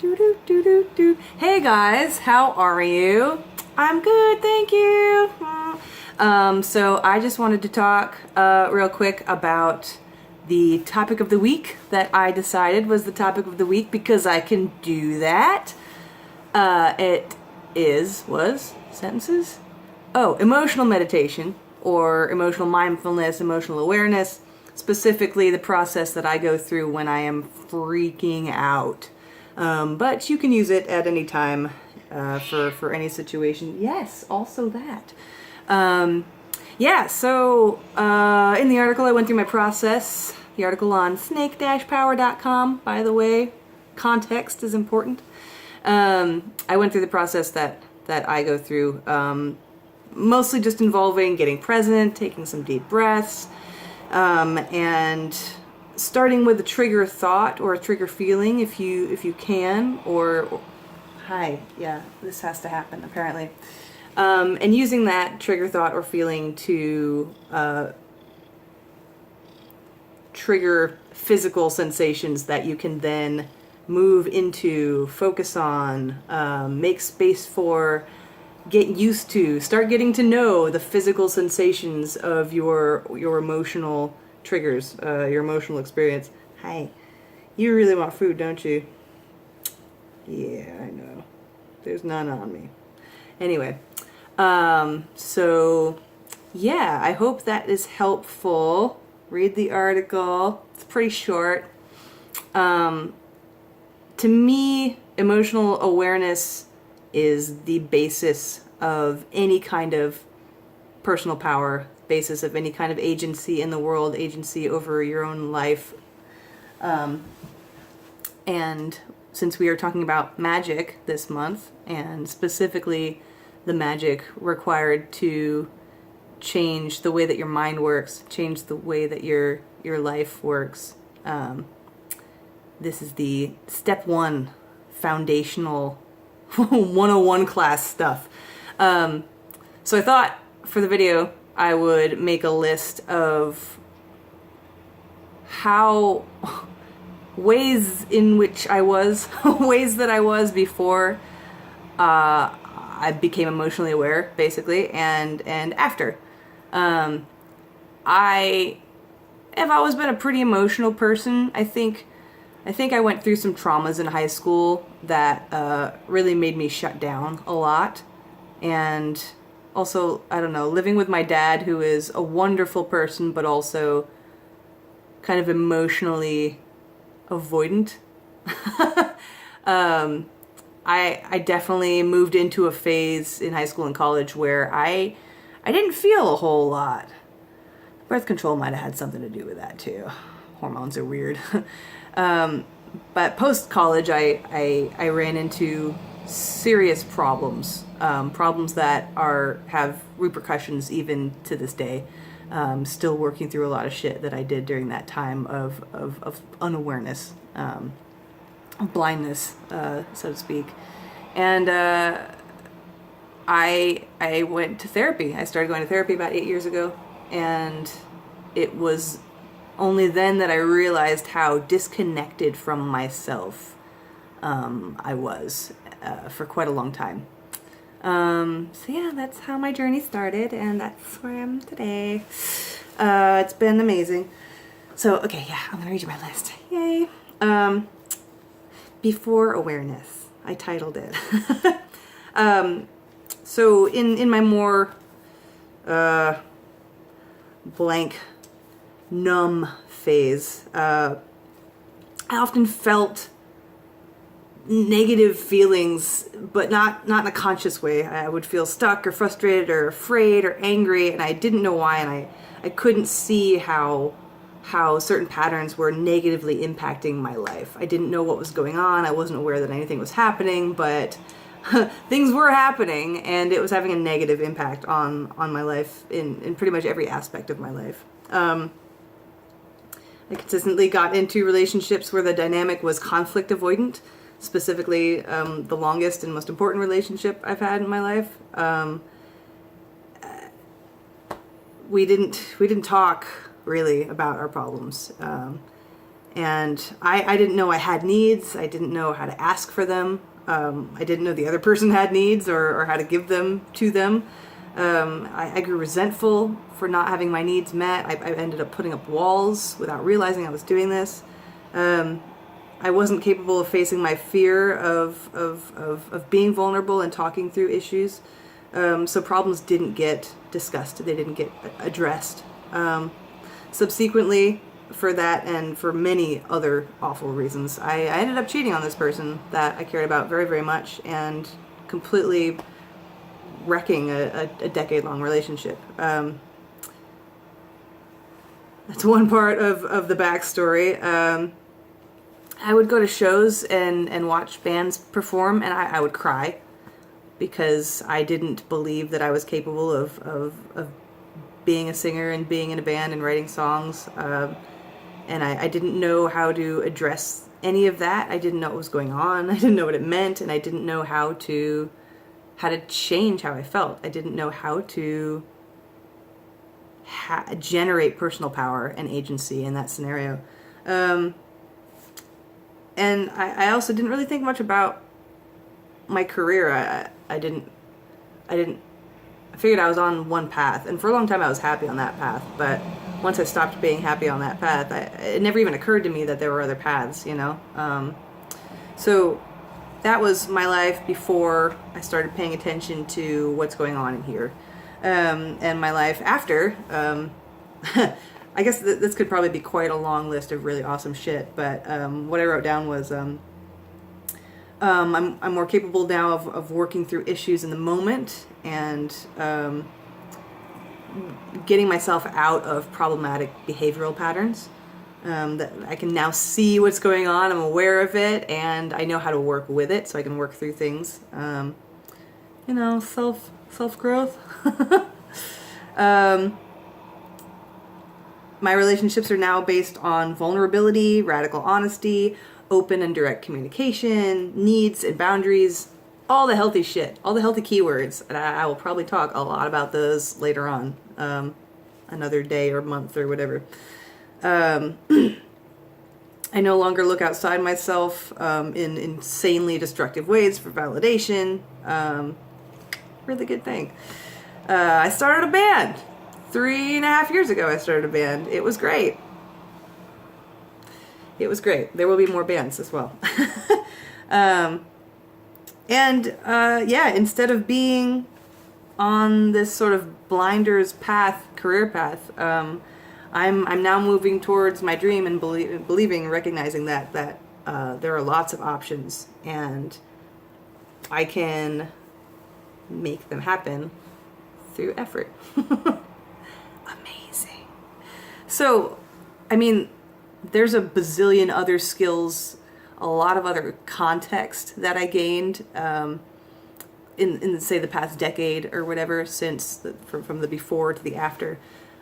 Hey guys, how are you? I'm good, thank you. So I just wanted to talk real quick about the topic of the week that I decided was the topic of the week because I can do that. Was sentences? Oh, emotional meditation or emotional mindfulness, emotional awareness, specifically the process that I go through when I am freaking out. But you can use it at any time for any situation. Yes, also that. So in the article I went through my process, the article on snake-power.com, by the way, context is important. I went through the process that I go through, mostly just involving getting present, taking some deep breaths, and starting with a trigger thought or a trigger feeling if you can, or hi, yeah, this has to happen apparently. And using that trigger thought or feeling to trigger physical sensations that you can then move into, focus on, make space for, get used to, start getting to know the physical sensations of your emotional triggers, your emotional experience. Hi, you really want food, don't you? Yeah, I know. There's none on me. Anyway, so yeah, I hope that is helpful. Read the article. It's pretty short. To me, emotional awareness is the basis of any kind of personal power, basis of any kind of agency in the world, agency over your own life. And since we are talking about magic this month, and specifically the magic required to change the way that your mind works, change the way that your life works, this is the step one foundational 101 class stuff. So I thought for the video I would make a list of how ways in which I was, ways that I was before I became emotionally aware, basically, and after. I have always been a pretty emotional person. I think I went through some traumas in high school that really made me shut down a lot. And also, I don't know, living with my dad, who is a wonderful person, but also kind of emotionally avoidant. I definitely moved into a phase in high school and college where I didn't feel a whole lot. Birth control might have had something to do with that too. Hormones are weird. But post-college, I ran into serious problems, problems that have repercussions even to this day. Still working through a lot of shit that I did during that time of unawareness, blindness, so to speak. And I went to therapy. I started going to therapy about 8 years ago, and it was only then that I realized how disconnected from myself I was for quite a long time. So yeah, that's how my journey started, and that's where I am today. It's been amazing. So, okay, yeah, I'm gonna read you my list. Yay. Before awareness, I titled it. So in my more blank, numb phase, I often felt negative feelings, but not in a conscious way. I would feel stuck or frustrated or afraid or angry, and I didn't know why, and I couldn't see how certain patterns were negatively impacting my life. I didn't know what was going on. I wasn't aware that anything was happening, but things were happening, and it was having a negative impact on my life in pretty much every aspect of my life. I consistently got into relationships where the dynamic was conflict avoidant. Specifically, the longest and most important relationship I've had in my life. We didn't talk really about our problems, And I didn't know I had needs. I didn't know how to ask for them. I didn't know the other person had needs or how to give them to them. I grew resentful for not having my needs met. I ended up putting up walls without realizing I was doing this. I wasn't capable of facing my fear of being vulnerable and talking through issues. So problems didn't get discussed. They didn't get addressed. Subsequently, for that and for many other awful reasons, I ended up cheating on this person that I cared about very, very much and completely wrecking a decade-long relationship. That's one part of the backstory. I would go to shows and watch bands perform, and I would cry because I didn't believe that I was capable of being a singer and being in a band and writing songs. And I didn't know how to address any of that. I didn't know what was going on. I didn't know what it meant, and I didn't know how to change how I felt. I didn't know how to generate personal power and agency in that scenario. And I also didn't really think much about my career. I figured I was on one path, and for a long time I was happy on that path, but once I stopped being happy on that path, it never even occurred to me that there were other paths, you know? So that was my life before I started paying attention to what's going on in here. And my life after, I guess this could probably be quite a long list of really awesome shit, but what I wrote down was I'm more capable now of working through issues in the moment and getting myself out of problematic behavioral patterns. That I can now see what's going on, I'm aware of it, and I know how to work with it, so I can work through things. Self-growth. My relationships are now based on vulnerability, radical honesty, open and direct communication, needs and boundaries, all the healthy shit, all the healthy keywords. And I will probably talk a lot about those later on, another day or month or whatever. I no longer look outside myself in insanely destructive ways for validation. Really good thing. I started a band. 3.5 years ago I started a band. It was great. It was great. There will be more bands as well. Instead of being on this sort of blinders path, career path, I'm now moving towards my dream and believing and recognizing that there are lots of options and I can make them happen through effort. Amazing. So, I mean, there's a bazillion other skills, a lot of other context that I gained in say the past decade or whatever, from the before to the after.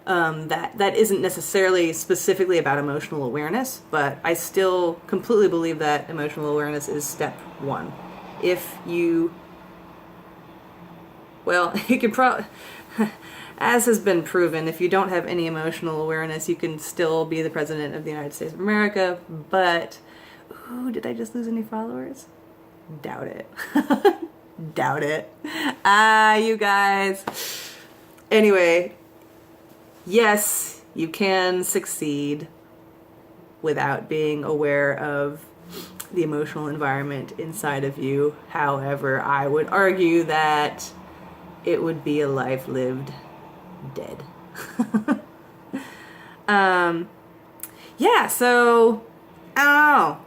That isn't necessarily specifically about emotional awareness, but I still completely believe that emotional awareness is step one. If you, well, you can probably, as has been proven, if you don't have any emotional awareness, you can still be the President of the United States of America, but, ooh, did I just lose any followers? Doubt it. Doubt it. You guys. Anyway, yes, you can succeed without being aware of the emotional environment inside of you. However, I would argue that it would be a life lived dead. So I don't know.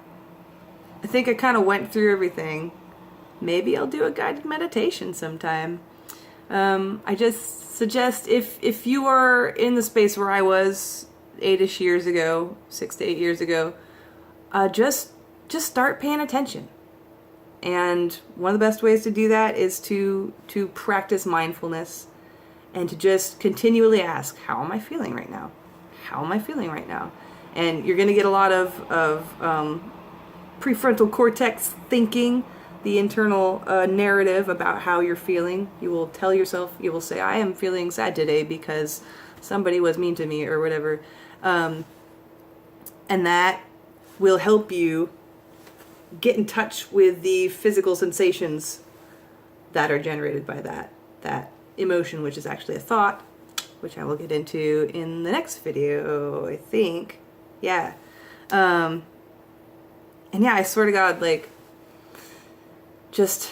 I think I kind of went through everything. Maybe I'll do a guided meditation sometime. I just suggest if you are in the space where I was 8-ish years ago, 6 to 8 years ago, just start paying attention. And one of the best ways to do that is to practice mindfulness and to just continually ask, how am I feeling right now? How am I feeling right now? And you're going to get a lot of prefrontal cortex thinking, the internal narrative about how you're feeling. You will tell yourself, you will say, I am feeling sad today because somebody was mean to me or whatever. And that will help you get in touch with the physical sensations that are generated by that emotion, which is actually a thought, which I will get into in the next video, I think. Yeah. And yeah, I swear to God, like, just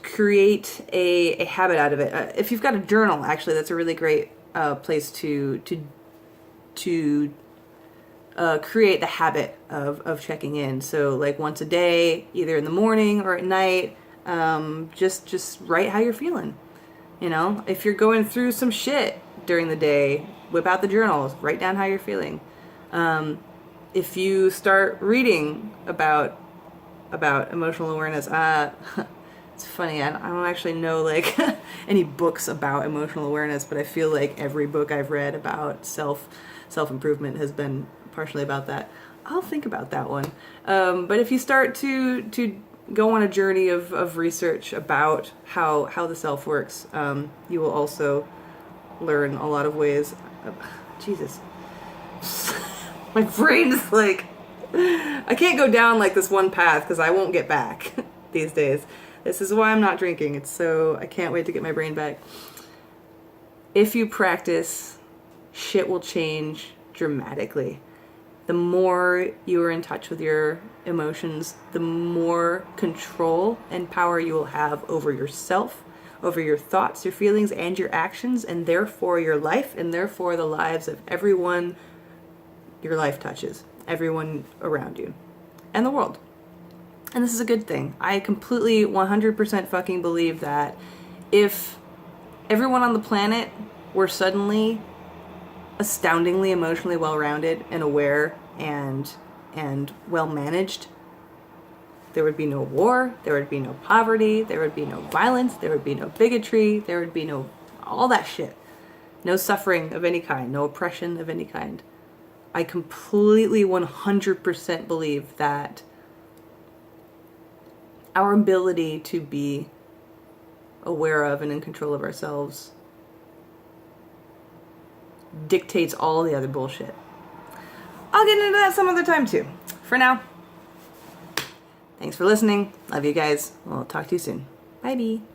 create a habit out of it. If you've got a journal, actually, that's a really great place to create the habit of checking in. So like once a day, either in the morning or at night, just write how you're feeling. You know, if you're going through some shit during the day, whip out the journals, write down how you're feeling. If you start reading about emotional awareness, it's funny, I don't actually know like any books about emotional awareness, but I feel like every book I've read about self-improvement has been partially about that. I'll think about that one. But if you start to go on a journey of research about how the self works, you will also learn a lot of ways. Jesus. My brain is like, I can't go down like this one path because I won't get back these days. This is why I'm not drinking. I can't wait to get my brain back. If you practice, shit will change dramatically. The more you are in touch with your emotions, the more control and power you will have over yourself, over your thoughts, your feelings, and your actions, and therefore your life, and therefore the lives of everyone your life touches, everyone around you, and the world. And this is a good thing. I completely 100% fucking believe that if everyone on the planet were suddenly astoundingly emotionally well-rounded and aware and well-managed, there would be no war, there would be no poverty, there would be no violence, there would be no bigotry, there would be no all that shit. No suffering of any kind, no oppression of any kind. I completely 100% believe that our ability to be aware of and in control of ourselves dictates all the other bullshit. I'll get into that some other time too. For now, thanks for listening. Love you guys. We'll talk to you soon. Bye-bye.